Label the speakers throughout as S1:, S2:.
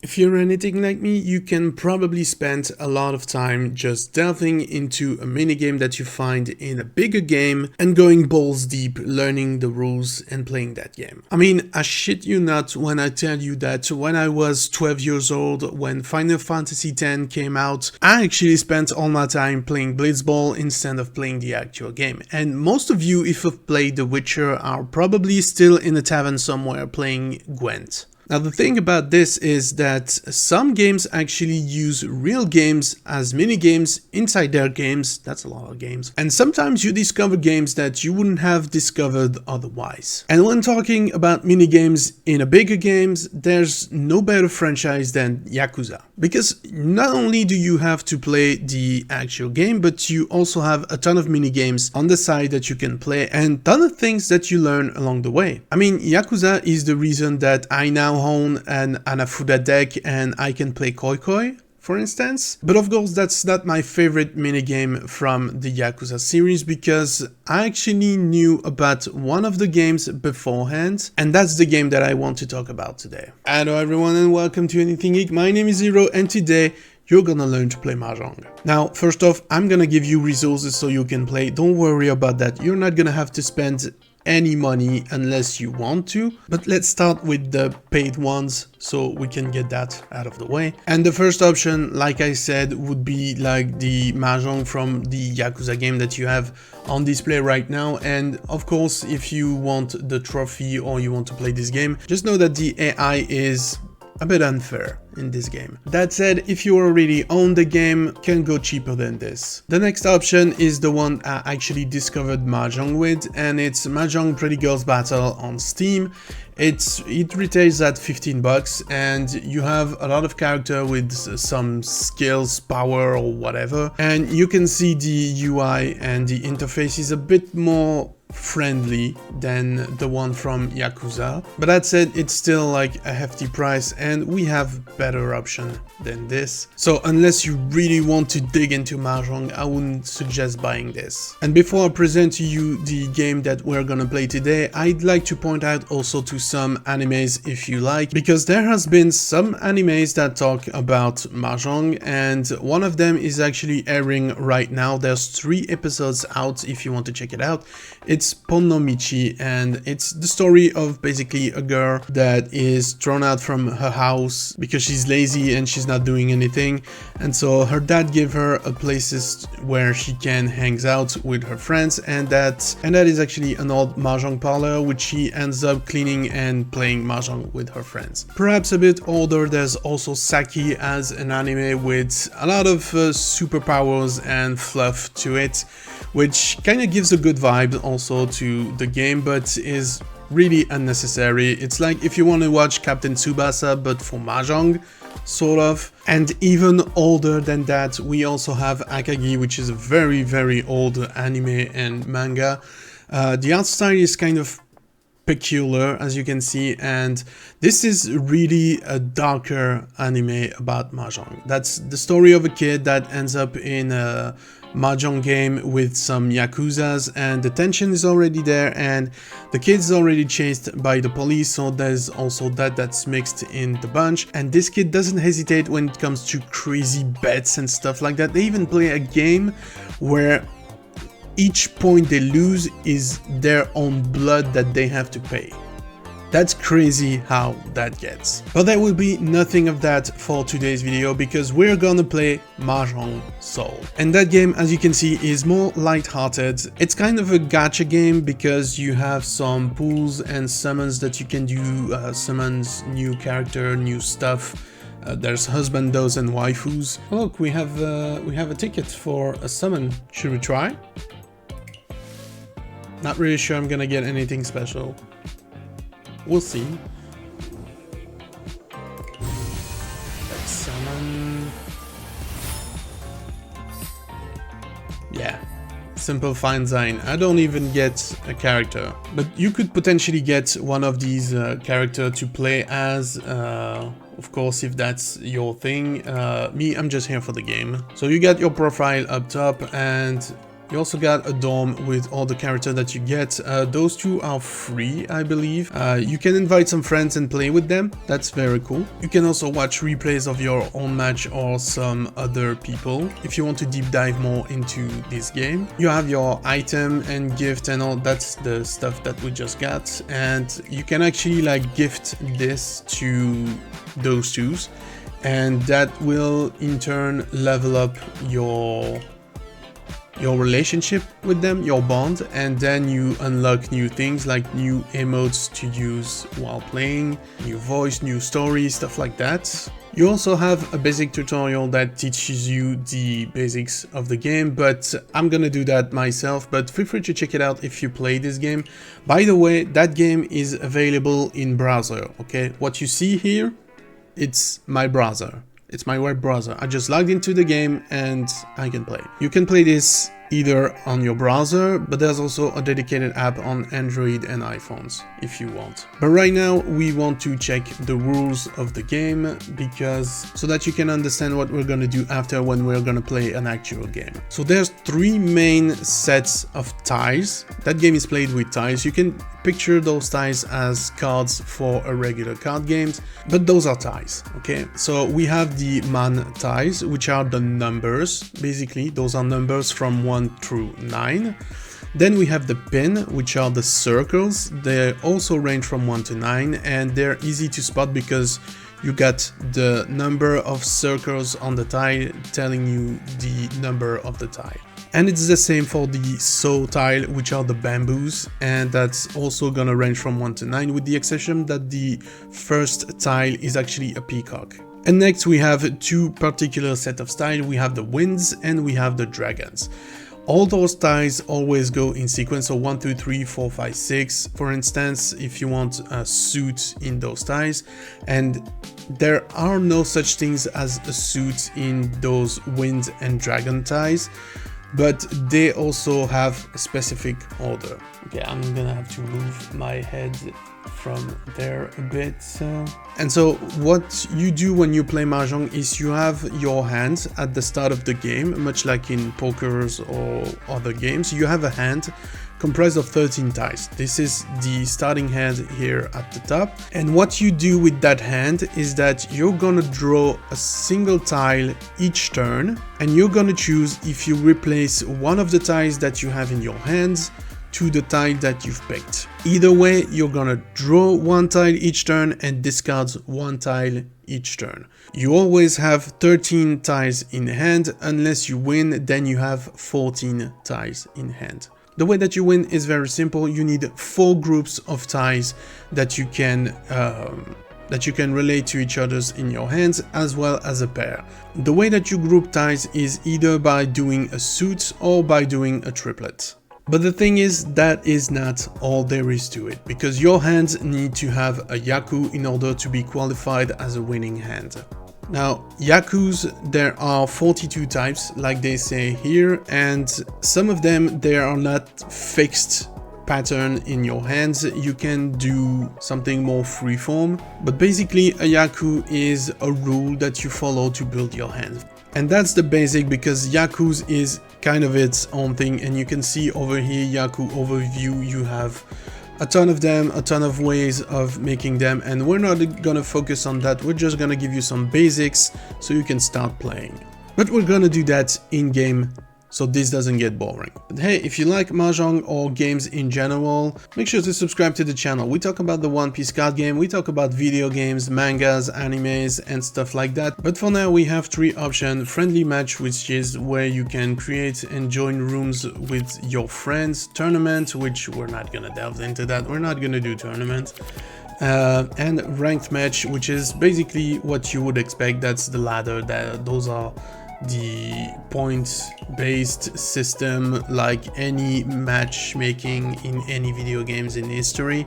S1: If you're anything like me, you can probably spend a lot of time just delving into a minigame that you find in a bigger game and going balls deep, learning the rules and playing that game. I mean, I shit you not when I tell you that when I was 12 years old, when Final Fantasy X came out, I actually spent all my time playing Blitzball instead of playing the actual game. And most of you, if you've played The Witcher, are probably still in a tavern somewhere playing Gwent. Now the thing about this is that some games actually use real games as mini-games inside their games, that's a lot of games, and sometimes you discover games that you wouldn't have discovered otherwise. And when talking about mini-games in a bigger games, there's no better franchise than Yakuza. Because not only do you have to play the actual game, but you also have a ton of mini-games on the side that you can play and ton of things that you learn along the way. I mean, Yakuza is the reason that I now own an Anafuda deck and I can play Koi Koi, for instance. But of course that's not my favorite minigame from the Yakuza series, because I actually knew about one of the games beforehand, and that's the game that I want to talk about today. Hello everyone and welcome to Anything Geek. My name is Zero and today you're gonna learn to play Mahjong. Now, first off, I'm gonna give you resources so you can play. Don't worry about that. You're not gonna have to spend any money unless you want to, but let's start with the paid ones so we can get that out of the way. And the first option, like I said, would be like the Mahjong from the Yakuza game that you have on display right now. And of course, if you want the trophy or you want to play this game, just know that the AI is a bit unfair in this game. That said, if you already own the game, can go cheaper than this. The next option is the one I actually discovered Mahjong with, and it's Mahjong Pretty Girls Battle on Steam. It retails at 15 bucks and you have a lot of character with some skills, power or whatever, and you can see the UI and the interface is a bit more friendly than the one from Yakuza, but that said, it's still like a hefty price and we have better option than this. So unless you really want to dig into Mahjong, I wouldn't suggest buying this. And before I present to you the game that we're gonna play today, I'd like to point out also to some animes if you like, because there has been some animes that talk about Mahjong and one of them is actually airing right now. There's 3 episodes out if you want to check it out. It's Ponnomichi and it's the story of basically a girl that is thrown out from her house because she's lazy and she's not doing anything, and so her dad gave her a places where she can hang out with her friends, and that is actually an old Mahjong parlor which she ends up cleaning and playing Mahjong with her friends. Perhaps a bit older, there's also Saki as an anime with a lot of superpowers and fluff to it, which kind of gives a good vibe also to the game, but is really unnecessary. It's like if you want to watch Captain Tsubasa but for Mahjong, sort of. And even older than that, we also have Akagi, which is a very old anime and manga. The art style is kind of peculiar, as you can see, and this is really a darker anime about Mahjong. That's the story of a kid that ends up in a Mahjong game with some Yakuzas, and the tension is already there and the kid is already chased by the police, so there's also that's mixed in the bunch. And this kid doesn't hesitate when it comes to crazy bets and stuff like that. They even play a game where each point they lose is their own blood that they have to pay. That's crazy how that gets. But there will be nothing of that for today's video because we're gonna play Mhajong Soul. And that game, as you can see, is more light-hearted. It's kind of a gacha game because you have some pools and summons that you can do, summons, new character, new stuff. There's husbandos and waifus. Oh, look, we have a ticket for a summon. Should we try? Not really sure I'm gonna get anything special. We'll see. Let's summon. Yeah. Simple fine sign. I don't even get a character. But you could potentially get one of these characters to play as, of course, if that's your thing. Me, I'm just here for the game. So you got your profile up top and You also got a dorm with all the characters that you get. Those two are free, I believe. You can invite some friends and play with them. That's very cool. You can also watch replays of your own match or some other people if you want to deep dive more into this game. You have your item and gift and all, that's the stuff that we just got, and you can actually like gift this to those twos, and that will in turn level up your relationship with them, your bond, and then you unlock new things like new emotes to use while playing, new voice, new story, stuff like that. You also have a basic tutorial that teaches you the basics of the game, but I'm gonna do that myself, but feel free to check it out if you play this game. By the way, that game is available in browser, okay? What you see here, it's my browser. It's my web browser. I just logged into the game and I can play. You can play this either on your browser, but there's also a dedicated app on Android and iPhones if you want. But right now we want to check the rules of the game because so that you can understand what we're gonna do after when we're gonna play an actual game. So there's 3 main sets of tiles. That game is played with tiles. You can picture those tiles as cards for a regular card games, but those are tiles, okay? So we have the man tiles, which are the numbers. Basically, those are numbers from 1 through 9. Then we have the pin, which are the circles. They also range from 1 to 9, and they're easy to spot because you got the number of circles on the tile telling you the number of the tile. And it's the same for the saw tile, which are the bamboos, and that's also gonna range from 1 to 9, with the exception that the first tile is actually a peacock. And next we have 2 particular set of tiles. We have the winds and we have the dragons. All those tiles always go in sequence, so 1, 2, 3, 4, 5, 6. For instance, if you want a suit in those tiles, and there are no such things as a suit in those wind and dragon tiles, but they also have a specific order. Okay, I'm gonna have to move my head from there a bit. And so what you do when you play Mahjong is you have your hand at the start of the game, much like in pokers or other games. You have a hand comprised of 13 tiles. This is the starting hand here at the top. And what you do with that hand is that you're gonna draw a single tile each turn, and you're gonna choose if you replace one of the tiles that you have in your hands to the tile that you've picked. Either way, you're gonna draw 1 tile each turn and discard 1 tile each turn. You always have 13 tiles in hand. Unless you win, then you have 14 tiles in hand. The way that you win is very simple. You need 4 groups of tiles that you can relate to each other's in your hands, as well as a pair. The way that you group tiles is either by doing a suit or by doing a triplet. But the thing is, that is not all there is to it, because your hands need to have a yaku in order to be qualified as a winning hand. Now, yakus, there are 42 types, like they say here, and some of them, they are not fixed pattern in your hands. You can do something more freeform, but basically a yaku is a rule that you follow to build your hand. And that's the basic, because yakus is kind of its own thing, and you can see over here, yaku overview, you have a ton of them, a ton of ways of making them, and we're not gonna focus on that. We're just gonna give you some basics so you can start playing. But we're gonna do that in game, so this doesn't get boring. But hey, if you like Mahjong or games in general, make sure to subscribe to the channel. We talk about the One Piece card game, we talk about video games, mangas, animes, and stuff like that. But for now, we have 3 options. Friendly match, which is where you can create and join rooms with your friends. Tournament, which we're not gonna delve into that. We're not gonna do tournament. And ranked match, which is basically what you would expect. That's the ladder. Those are the points-based system, like any matchmaking in any video games in history.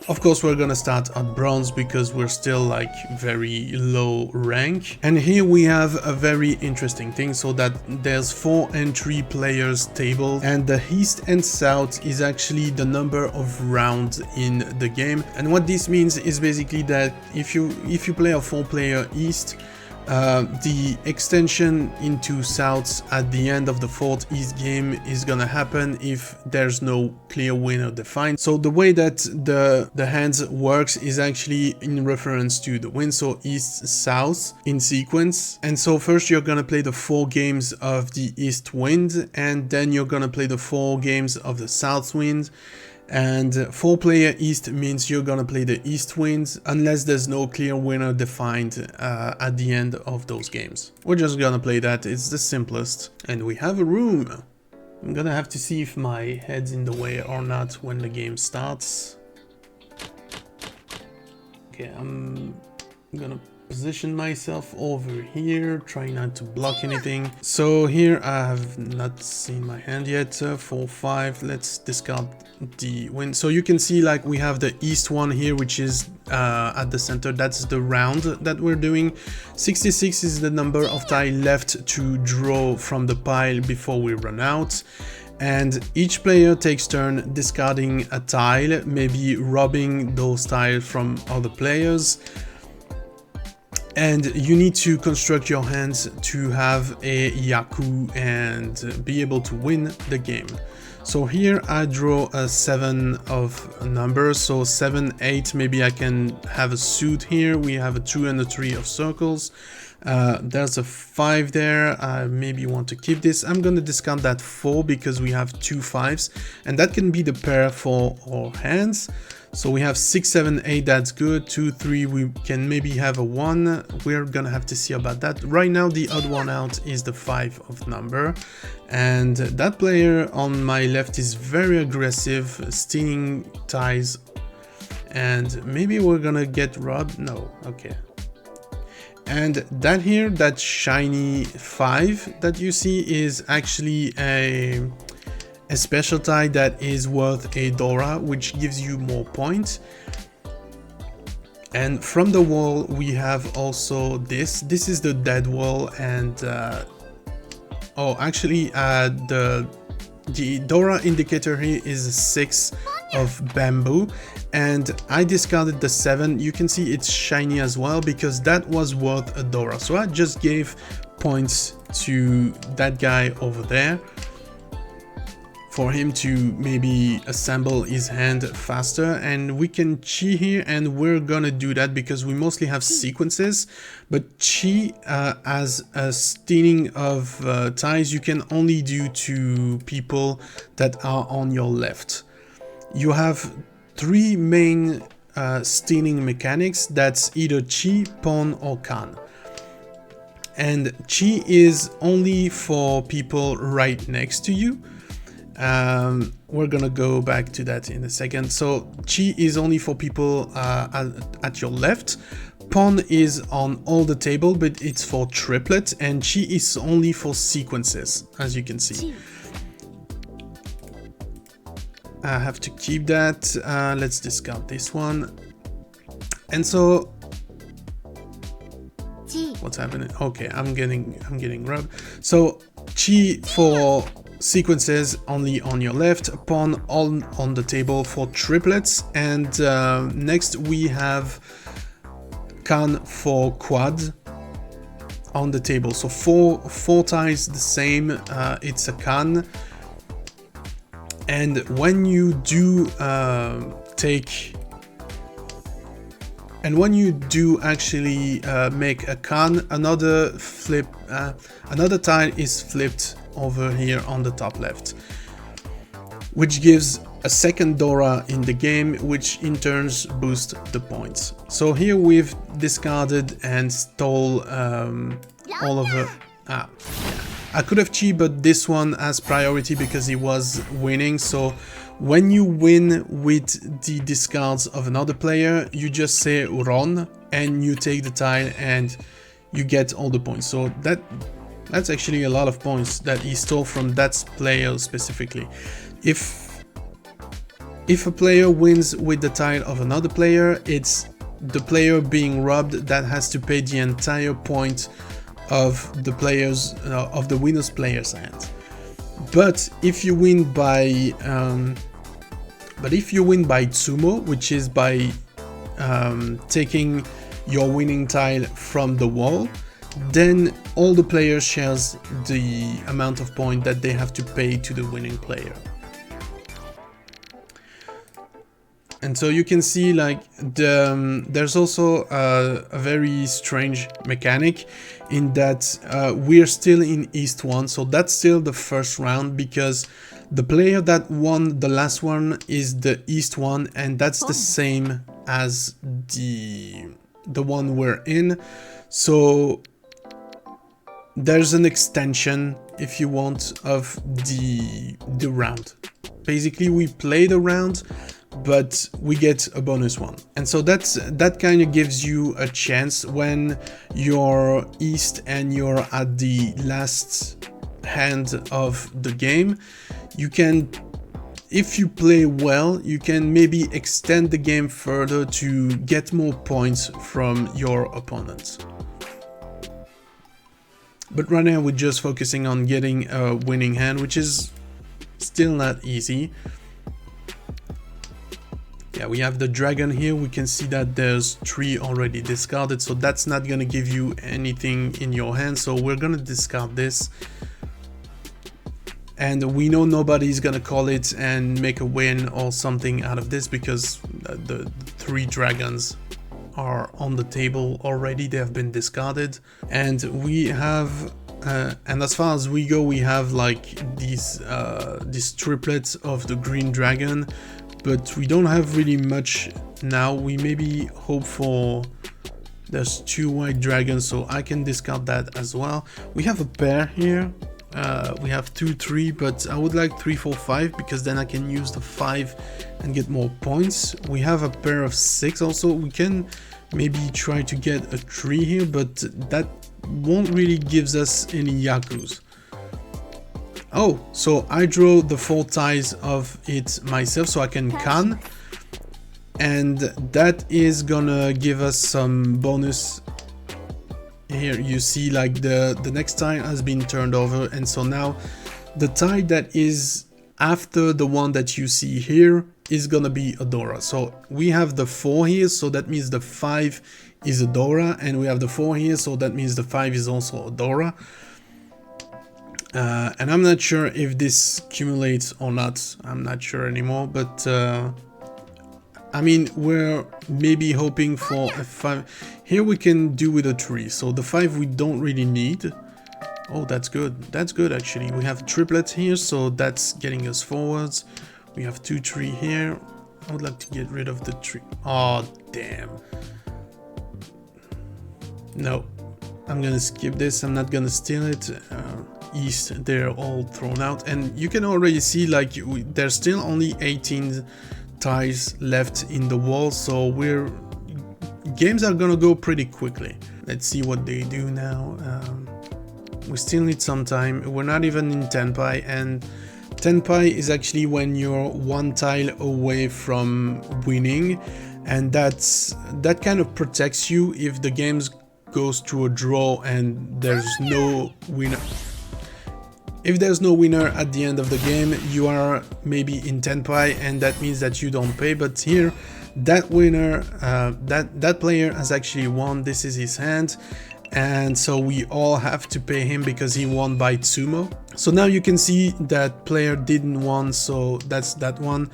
S1: Of course, we're gonna start at bronze because we're still like very low rank. And here we have a very interesting thing, so that there's 4 and 3 players table, and the east and south is actually the number of rounds in the game. And what this means is basically that if you play a 4-player east, The extension into south at the end of the fourth east game is gonna happen if there's no clear winner defined. So the way that the hands works is actually in reference to the wind, so east south in sequence. And so first you're gonna play the 4 games of the east wind, and then you're gonna play the 4 games of the south wind. And 4-player east means you're gonna play the east wind unless there's no clear winner defined at the end of those games. We're just gonna play that, it's the simplest. And we have a room. I'm gonna have to see if my head's in the way or not when the game starts. Okay, I'm gonna position myself over here, try not to block anything. So here I have not seen my hand yet. 4, 5, let's discard the wind. So you can see like we have the east one here, which is at the center. That's the round that we're doing. 66 is the number of tiles left to draw from the pile before we run out. And each player takes turn discarding a tile, maybe robbing those tiles from other players. And you need to construct your hands to have a Yaku and be able to win the game. So here I draw a 7 of numbers, so 7, 8, maybe I can have a suit here. We have a 2 and a 3 of circles. There's a 5 there. I maybe want to keep this. I'm gonna discount that 4 because we have 2 5s, and that can be the pair for our hands. So we have 6, 7, 8, that's good. 2, 3, we can maybe have a 1. We're gonna have to see about that. Right now, the odd one out is the 5 of number. And that player on my left is very aggressive, stealing ties. And maybe we're gonna get robbed. No, okay. And that here, that shiny 5 that you see is actually a special tie that is worth a Dora, which gives you more points. And from the wall we have also this is the dead wall, and oh, actually the Dora indicator here is a 6 of bamboo, and I discarded the 7. You can see it's shiny as well because that was worth a Dora, so I just gave points to that guy over there for him to maybe assemble his hand faster. And we can chi here, and we're gonna do that because we mostly have sequences, but chi as a stealing of ties you can only do to people that are on your left. You have 3 main stealing mechanics, that's either chi, pawn or kan. And chi is only for people right next to you. We're gonna go back to that in a second. So chi is only for people at your left. Pawn is on all the table, but it's for triplet, and chi is only for sequences, as you can see. I have to keep that. Let's discard this one. And so what's happening? Okay, I'm getting rubbed. So chi for sequences only on your left, pawn on the table for triplets, and next we have kan for quad on the table. So four ties the same, it's a kan. And when you do actually make a kan, another tile is flipped over here on the top left, which gives a second Dora in the game, which in turns boosts the points. So here we've discarded and stole all of the... I could have chi, but this one has priority because he was winning. So when you win with the discards of another player, you just say Ron and you take the tile and you get all the points. So that's actually a lot of points that he stole from that player specifically. If a player wins with the tile of another player, it's the player being robbed that has to pay the entire point of the players of the winner's player's hand. But if you win by Tsumo, which is by taking your winning tile from the wall, then all the players shares the amount of point that they have to pay to the winning player. And so you can see like there's also a very strange mechanic in that we're still in East 1, so that's still the first round because the player that won the last one is the East 1, and that's the same as the one we're in. So there's an extension, if you want, of the round. Basically we play the round, but we get a bonus one. And so that kind of gives you a chance when you're East and you're at the last hand of the game. You can, if you play well, you can maybe extend the game further to get more points from your opponents. But right now we're just focusing on getting a winning hand, which is still not easy. Yeah, we have the dragon here. We can see that there's 3 already discarded, so that's not gonna give you anything in your hand, so we're gonna discard this. And we know nobody's gonna call it and make a win or something out of this because the 3 dragons are on the table already. They have been discarded, and we have and as far as we go, we have like these triplets of the green dragon, but we don't have really much now. We maybe hope for, there's 2 white dragons, so I can discard that as well. We have a pair here. We have 2, 3, but I would like 3, 4, 5 because then I can use the 5 and get more points. We have a pair of 6 also. We can maybe try to get a 3 here, but that won't really gives us any Yakus. Oh, so I draw the 4 ties of it myself, so I can can, and that is gonna give us some bonus. Here you see like the next tile has been turned over, and so now the tile that is after the one that you see here is gonna be a Dora. So we have the 4 here, so that means the 5 is a Dora, and we have the 4 here, so that means the 5 is also a Dora. And I'm not sure if this accumulates or not. I'm not sure anymore, but I mean, we're maybe hoping for a 5. Here we can do with a 3, so the 5 we don't really need. Oh, that's good. That's good actually. We have triplets here, so that's getting us forwards. We have 2, 3 here. I would like to get rid of the 3. Oh, damn. No, I'm gonna skip this. I'm not gonna steal it. East, they're all thrown out, and you can already see like there's still only 18 ties left in the wall, so games are gonna go pretty quickly. Let's see what they do now. We still need some time. We're not even in Tenpai, and Tenpai is actually when you're 1 tile away from winning, and that kind of protects you if the game goes to a draw and there's no winner. If there's no winner at the end of the game, you are maybe in Tenpai, and that means that you don't pay. But here, that winner, that player has actually won. This is his hand, and so we all have to pay him because he won by Tsumo. So now you can see that player didn't won, so that's that one,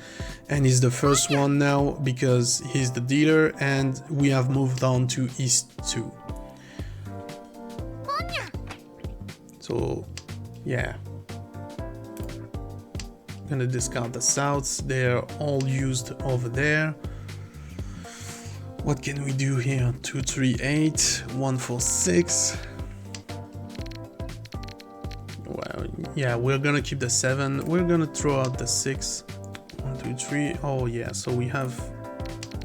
S1: and he's the first one now because he's the dealer, and we have moved on to East 2. So yeah, I'm gonna discard the Souths. They're all used over there. What can we do here? 2, 3, 8, 1, 4, 6. Well, yeah, we're gonna keep the 7. We're gonna throw out the 6. 1, 2, 3. Oh yeah, so we have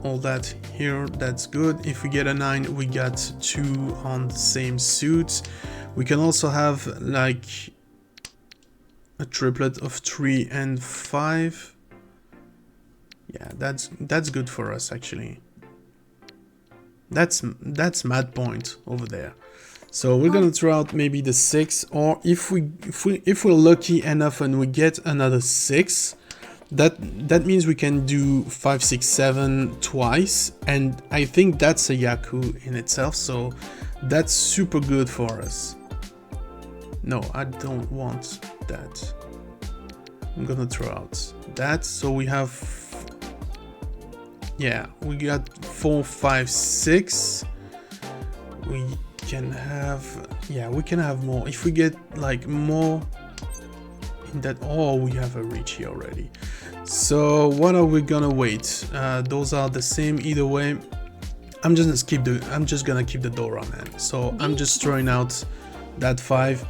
S1: all that here. That's good. If we get a 9, we got 2 on the same suit. We can also have like a triplet of 3 and 5. Yeah, that's good for us actually. That's mad point over there. So we're gonna throw out maybe the 6, or if we're lucky enough and we get another 6, that means we can do 5, 6, 7 twice, and I think that's a Yaku in itself. So That's super good for us. No, I don't want that. I'm gonna throw out that. So we have, yeah, we got 4, 5, 6. We can have, yeah, we can have more. If we get like more in that, oh, we have a Richie already. So what are we gonna wait? Those are the same either way. I'm just gonna keep the Dora, man. So I'm just throwing out that 5.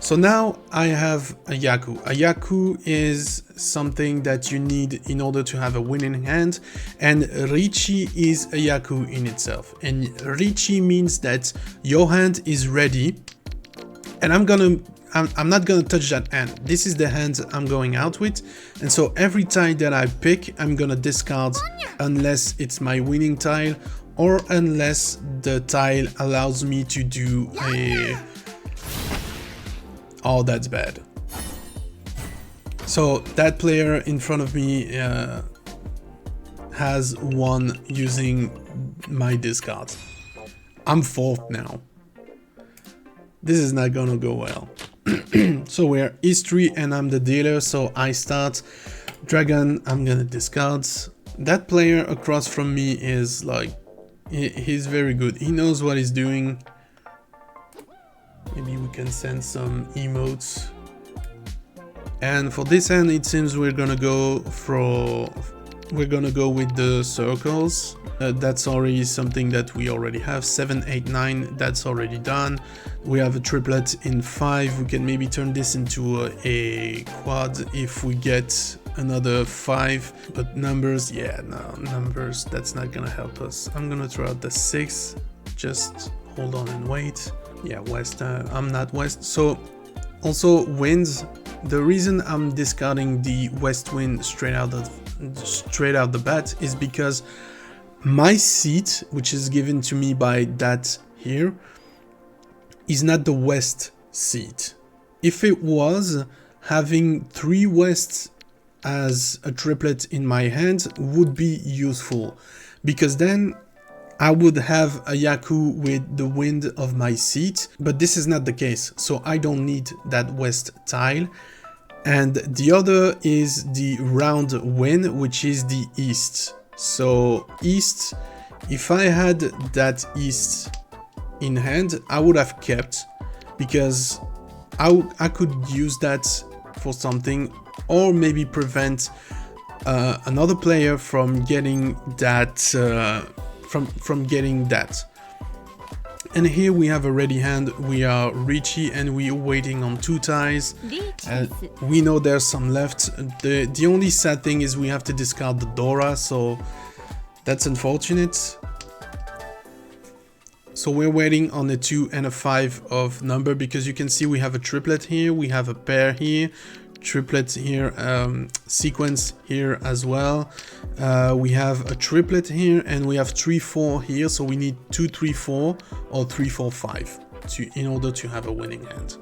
S1: So now I have a Yaku. A Yaku is something that you need in order to have a winning hand, and Richie is a Yaku in itself. And Richie means that your hand is ready, and I'm not gonna touch that hand. This is the hand I'm going out with, and so every tile that I pick, I'm gonna discard unless it's my winning tile, or unless the tile allows me to do a... Oh, that's bad. So that player in front of me has won using my discard. I'm 4th now. This is not gonna go well. So we're history and I'm the dealer, so I start. Dragon, I'm gonna discard. That player across from me is like, he's very good. He knows what he's doing. Maybe we can send some emotes. And for this hand, it seems we're gonna go with the circles. That's already something that we already have. 7, 8, 9, that's already done. We have a triplet in 5. We can maybe turn this into a quad if we get another 5. But numbers, yeah, no, numbers, that's not gonna help us. I'm gonna throw out the 6. Just hold on and wait. Yeah, west, I'm not west. So also winds. The reason I'm discarding the west wind straight out the bat is because my seat, which is given to me by that here, is not the west seat. If it was, having 3 wests as a triplet in my hand would be useful, because then I would have a Yaku with the wind of my seat, but this is not the case, so I don't need that west tile. And the other is the round wind, which is the east. So east, if I had that east in hand, I would have kept, because I could use that for something, or maybe prevent another player from getting that from getting that. And here we have a ready hand. We are Richie and we're waiting on 2 ties. We know there's some left. The only sad thing is we have to discard the Dora, so that's unfortunate. So we're waiting on a 2 and a 5 of number, because you can see we have a triplet here, we have a pair here, triplet here, sequence here as well. We have a triplet here, and we have 3, 4 here, so we need 2, 3, 4 or 3, 4, 5 in order to have a winning hand.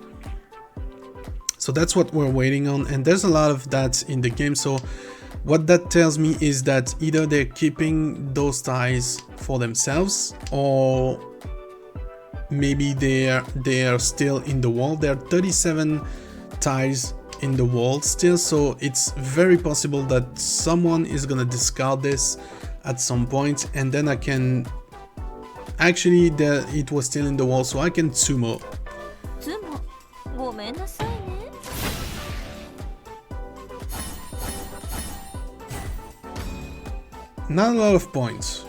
S1: So that's what we're waiting on, and there's a lot of that in the game. So what that tells me is that either they're keeping those ties for themselves, or maybe they are still in the wall. There are 37 ties in the wall still, so it's very possible that someone is gonna discard this at some point, and then I can actually, it was still in the wall, so I can sumo. Not a lot of points,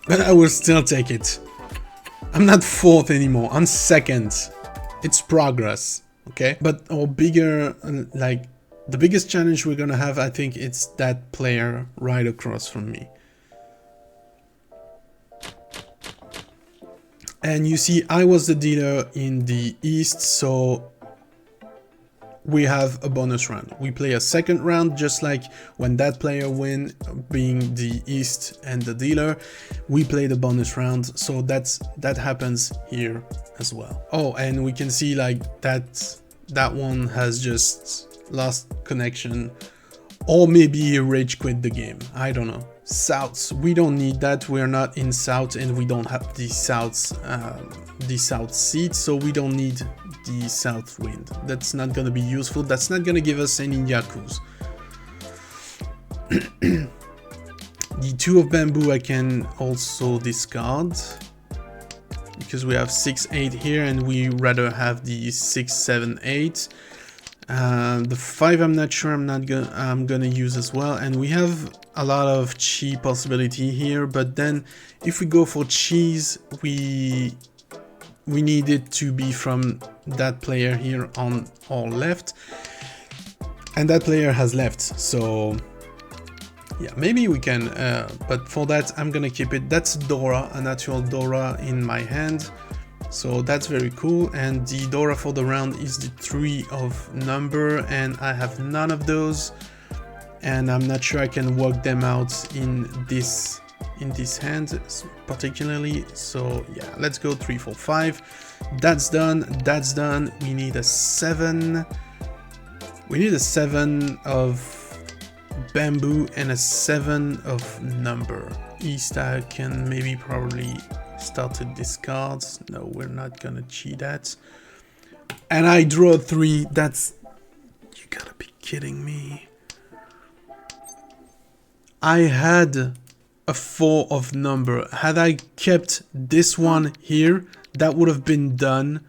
S1: but I will still take it. I'm not 4th anymore, I'm 2nd. It's progress. Okay, but our bigger, like the biggest challenge we're gonna have, I think it's that player right across from me. And you see, I was the dealer in the east, so we have a bonus round. We play a 2nd round, just like when that player win, being the east and the dealer, we play the bonus round. So that happens here as well. Oh, and we can see like that one has just lost connection, or maybe he rage quit the game. I don't know. Souths, we don't need that. We're not in South and we don't have the South seat, so we don't need the South wind. That's not gonna be useful. That's not gonna give us any Yakus. The 2 of bamboo I can also discard because we have 6, 8 here and we rather have the 6, 7, 8. The 5 I'm not sure I'm gonna use as well, and we have a lot of chi possibility here, but then if we go for cheese, we need it to be from that player here on our left, and that player has left, so yeah, maybe we can, but for that I'm gonna keep it. That's Dora, a natural Dora in my hand. So that's very cool, and the Dora for the round is the 3 of number, and I have none of those, and I'm not sure I can work them out in this hand particularly. So yeah, let's go 3, 4, 5. That's done. That's done. We need a 7. We need a 7 of bamboo and a 7 of number. East I can maybe probably start to discard. No, we're not gonna cheat that. And I draw 3. That's... You gotta be kidding me. I had a 4 of number. Had I kept this one here, that would have been done.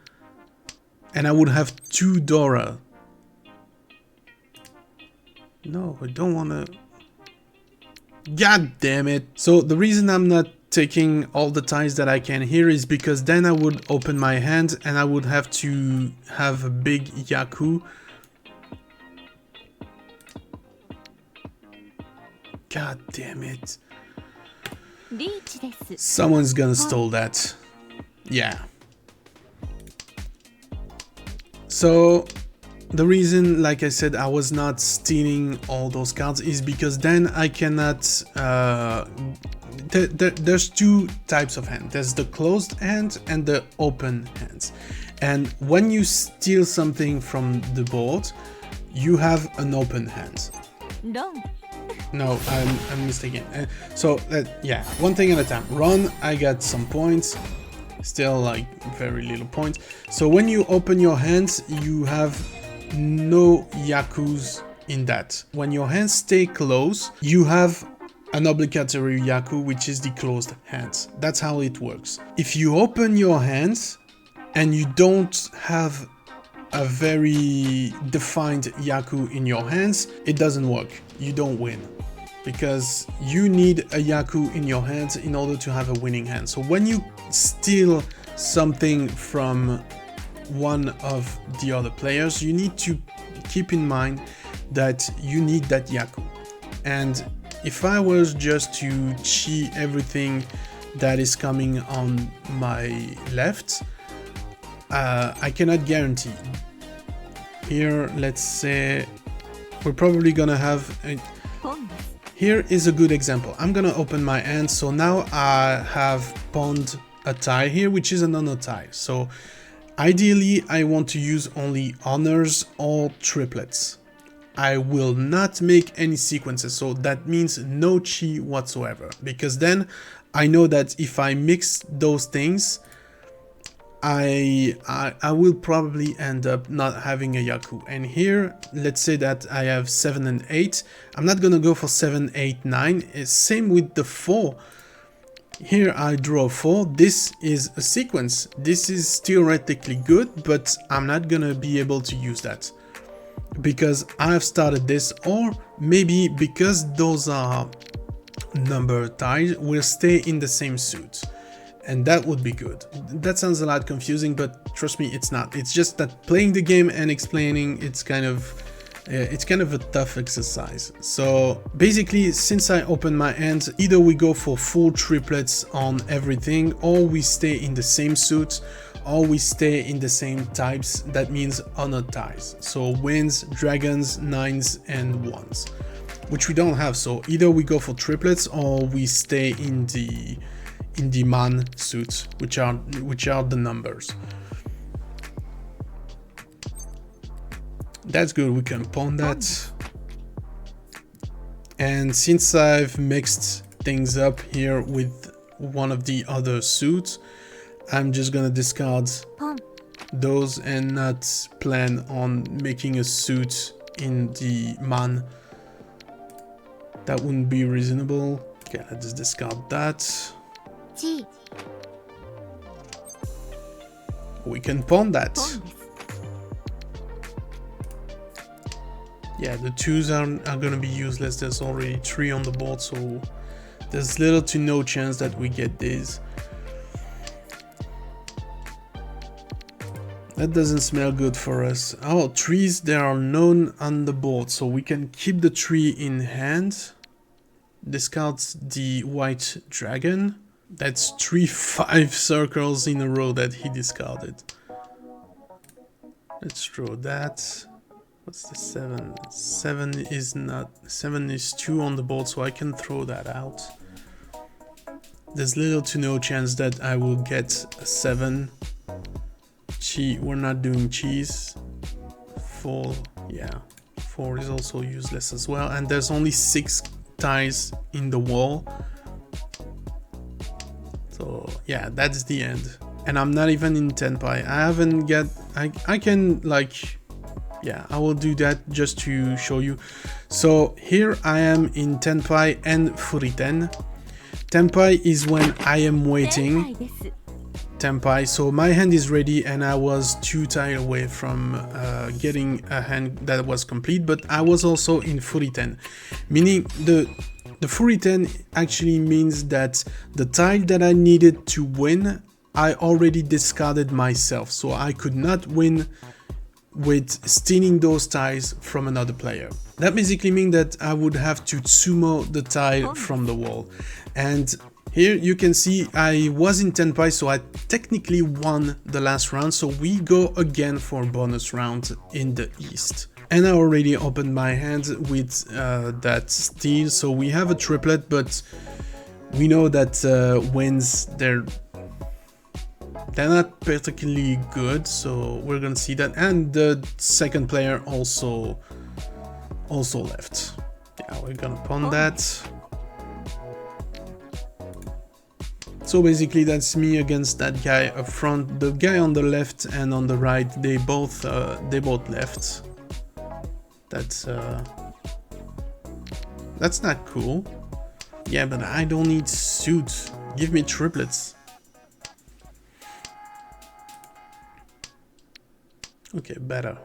S1: And I would have 2 Dora. No, I don't wanna... God damn it. So the reason I'm not taking all the ties that I can here is because then I would open my hand and I would have to have a big Yaku. God damn it. Someone's gonna steal that. Yeah. So the reason, like I said, I was not stealing all those cards is because then I cannot... there's 2 types of hand. There's the closed hand and the open hands. And when you steal something from the board, you have an open hand. No, I'm mistaken. So, yeah, one thing at a time. Run, I got some points. Still, like, very little points. So when you open your hands, you have no Yakus in that. When your hands stay closed, you have an obligatory Yaku, which is the closed hands. That's how it works. If you open your hands and you don't have a very defined Yaku in your hands, it doesn't work. You don't win. Because you need a Yaku in your hands in order to have a winning hand. So when you steal something from one of the other players, you need to keep in mind that you need that Yaku. And if I was just to chi everything that is coming on my left, I cannot guarantee. Here, let's say we're probably gonna have here is a good example. I'm gonna open my hand, so now I have pawned a tie here, which is an honor tie. So ideally I want to use only honors or triplets. I will not make any sequences, so that means no chi whatsoever, because then I know that if I mix those things, I will probably end up not having a Yaku. And here, let's say that I have 7 and 8. I'm not gonna go for 7, 8, 9. It's same with the 4. Here I draw 4. This is a sequence. This is theoretically good, but I'm not gonna be able to use that because I've started this, or maybe because those are number ties, we'll stay in the same suit. And that would be good. That sounds a lot confusing, but trust me, it's not. It's just that playing the game and explaining, it's kind of a tough exercise. So basically, since I open my hand, either we go for full triplets on everything, or we stay in the same suit, or we stay in the same types. That means honor ties. So winds, dragons, 9s, and 1s, which we don't have. So either we go for triplets or we stay in the man suits, which are the numbers. That's good, we can pawn that. And since I've mixed things up here with one of the other suits, I'm just gonna discard those and not plan on making a suit in the man. That wouldn't be reasonable. Okay, let's just discard that. We can pawn that. Yeah, the 2s are gonna be useless. There's already 3 on the board, so there's little to no chance that we get these. That doesn't smell good for us. Our 3s, there are none on the board, so we can keep the 3 in hand. Discard the white dragon. That's 5 circles in a row that he discarded. Let's throw that. What's the 7? 7 is not... 7 is 2 on the board, so I can throw that out. There's little to no chance that I will get a 7. We're not doing cheese. 4, yeah. 4 is also useless as well. And there's only 6 ties in the wall. So yeah, that's the end. And I'm not even in Tenpai. I haven't get... I can like... Yeah, I will do that just to show you. So here I am in Tenpai and Furiten. Tenpai is when I am waiting. Tenpai, so my hand is ready and I was 2 tiles away from getting a hand that was complete, but I was also in Furiten. Meaning the Furiten actually means that the tile that I needed to win, I already discarded myself. So I could not win with stealing those tiles from another player. That basically means that I would have to sumo the tile from the wall. And here you can see I was in Tenpai, so I technically won the last round. So we go again for bonus round in the east. And I already opened my hand with that steal. So we have a triplet, but we know that wins, they're not particularly good, so we're gonna see that. And the second player also left. Yeah, we're gonna pawn that. So basically that's me against that guy up front. The guy on the left and on the right, they both left. That's not cool. Yeah, but I don't need suits. Give me triplets. Okay, better.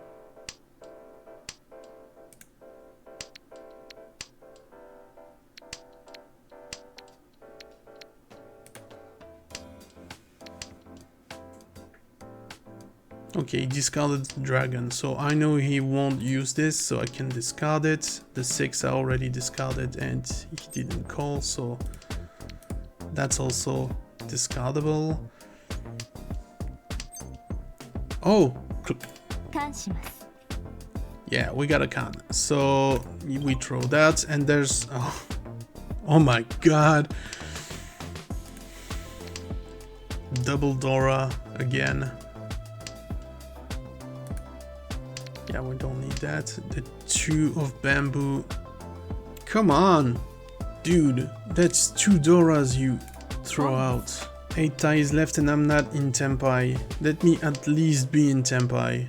S1: Okay, he discarded the dragon, so I know he won't use this, so I can discard it. The 6 I already discarded and he didn't call, so that's also discardable. Oh! Yeah, we got a can. So we throw that, and there's... Oh my god! Double Dora again. Yeah, we don't need that. The 2 of bamboo. Come on! Dude, that's 2 Doras you throw out. 8 ties left and I'm not in Tenpai. Let me at least be in Tenpai.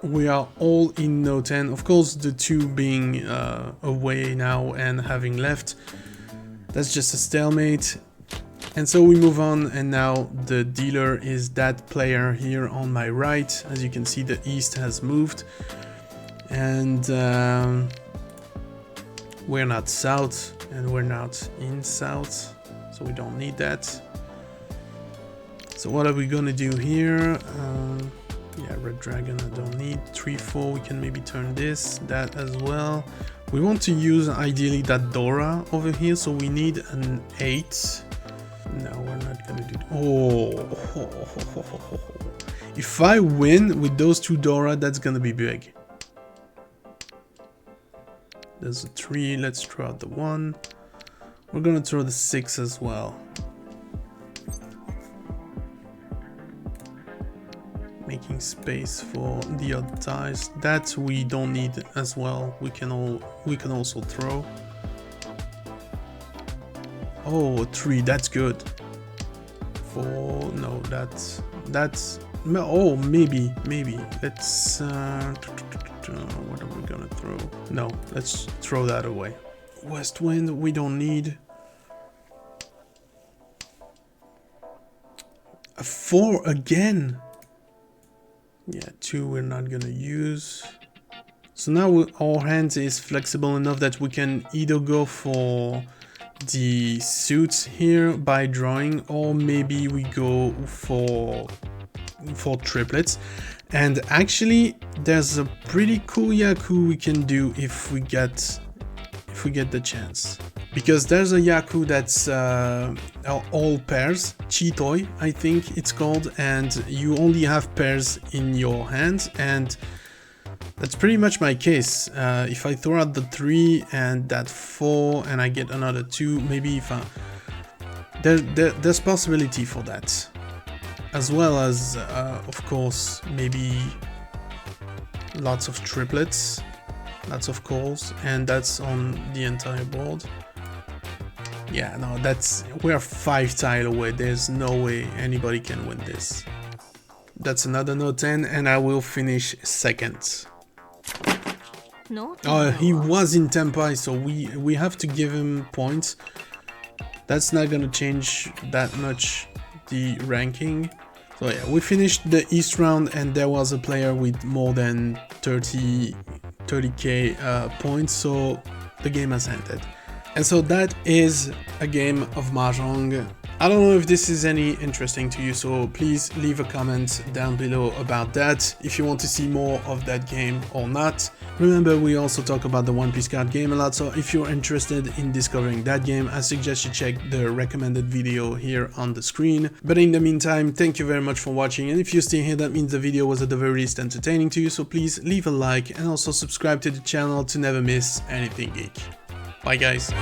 S1: We are all in no 10. Of course, the 2 being away now and having left. That's just a stalemate. And so we move on, and now the dealer is that player here on my right. As you can see, the east has moved. And we're not south, and we're not in south. So we don't need that. So what are we gonna do here? Yeah, red dragon I don't need. 3-4, we can maybe turn this, that as well. We want to use ideally that Dora over here, so we need an 8. No, we're not gonna do... Oh! If I win with those 2 Dora, that's gonna be big. There's a 3, let's throw out the 1. We're gonna throw the 6 as well. Making space for the other ties. That we don't need as well. We can also throw. Oh, 3, that's good. 4, no, that's, oh, maybe. Let's, what are we gonna throw? No, let's throw that away. West wind, we don't need. A 4 again. Yeah, 2 we're not gonna use. So now our hand is flexible enough that we can either go for the suits here by drawing, or maybe we go for triplets. And actually there's a pretty cool Yaku we can do if we get the chance. Because there's a Yaku that's all pairs, Chitoi I think it's called, and you only have pairs in your hand, and that's pretty much my case. If I throw out the 3 and that 4 and I get another 2, maybe if there's possibility for that. As well as, of course, maybe lots of triplets, lots of calls, and that's on the entire board. Yeah, no, we're 5 tile away. There's no way anybody can win this. That's another no 10, and I will finish second. He was in Tempai, so we have to give him points. That's not gonna change that much the ranking. So yeah, we finished the East round, and there was a player with more than 30k points, so the game has ended. And so that is a game of Mahjong. I don't know if this is any interesting to you, so please leave a comment down below about that, if you want to see more of that game or not. Remember, we also talk about the One Piece card game a lot, so if you're interested in discovering that game, I suggest you check the recommended video here on the screen. But in the meantime, thank you very much for watching, and if you're still here, that means the video was at the very least entertaining to you, so please leave a like and also subscribe to the channel to never miss anything geek. Bye guys.